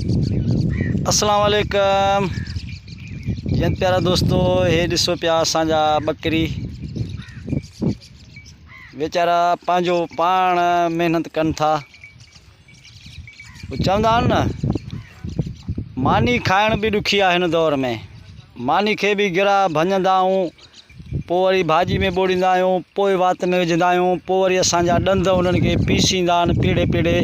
अस्सलाम वालेकुम जन प्यारा दोस्तों, हे ॾिसो पिया असांजा बकरी वेचारा पंहिंजो पाण मेहनत कनि था। चवंदा आहिनि न, मानी खाइण बि ॾुखी आहे हिन दौर में। मानी खे बि गिरा भञंदा आहियूं, पोइ वरी भाॼी में ॿोड़ींदा आहियूं, पोइ वात में विझंदा आहियूं, पोइ वरी असांजा ॾंद उन्हनि खे पीसींदा आहिनि पीड़े पीड़े,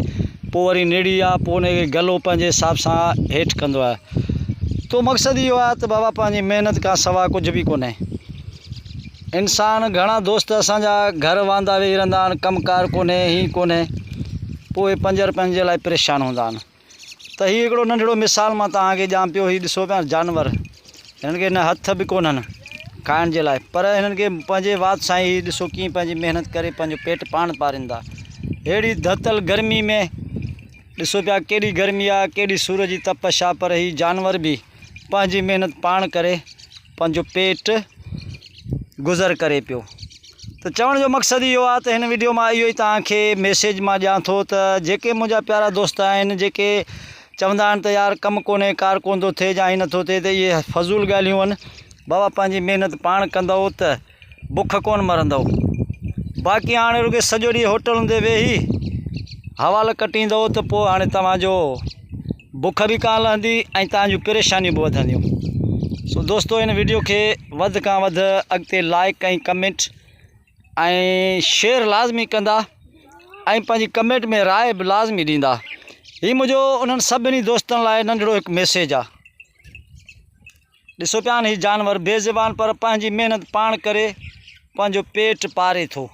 पोइ वरी निड़ी आहे, पोइ उनखे गलो पंहिंजे हिसाब सां हेठि कंदो आहे। तो मक़सदु इहो आहे त बाबा पंहिंजी महिनत खां सवाइ कुझु बि कोन्हे। इंसान घणा दोस्त असांजा घर वांदा वेही रहंदा आहिनि, कमकार कोन्हे, ही कोन्हे, पोइ 5 रुपयनि जे लाइ परेशान हूंदा आहिनि। त हीउ हिकिड़ो नंढिड़ो मिसाल मां तव्हांखे ॾियां पियो। हीउ ॾिसो पिया जानवर, हिननि खे न हथ बि कोन्हनि खाइण जे लाइ, पर हिननि खे पंहिंजे वात सां ही ॾिसो कीअं पंहिंजी महिनत करे पंहिंजो पेट पाण पारींदा। अहिड़ी धतल गर्मी में ॾिसो पिया केॾी गर्मी आहे, केॾी सूरज जी तपश आहे, पर हीउ जानवर बि पंहिंजी महिनत पाण करे पंहिंजो पेट गुज़र करे पियो। त चवण जो मक़सदु इहो आहे त हिन वीडियो मां इहो ई तव्हांखे मैसेज मां ॾियां थो त जेके मुंहिंजा प्यारा दोस्त आहिनि, जेके चवंदा आहिनि त यार कमु कोन्हे, कार कोन थो थिए, या ही नथो थिए, त इहे फज़ूल ॻाल्हियूं आहिनि। बाबा पंहिंजी महिनत पाण कंदव त बुख कोन मरंदव। बाक़ी हाणे रुॻो सॼो ॾींहुं होटलुनि ते वेही हवाल कटींदव त पोइ हाणे तव्हांजो बुख बि कान लहंदी ऐं तव्हांजूं परेशानियूं बि वधंदियूं। सो दोस्तो, हिन वीडियो खे वधि खां वधि अॻिते लाइक ऐं कमेंट ऐं शेयर लाज़मी कंदा ऐं पंहिंजी कमेंट में राय बि लाज़मी ॾींदा। हीउ मुंहिंजो उन्हनि सभिनी दोस्तनि लाइ नंढिड़ो हिकु मैसेज आहे। ॾिसो पिया हीउ जानवर बेज़बान पर पंहिंजी महिनत पाण करे पंहिंजो पेट पारे थो।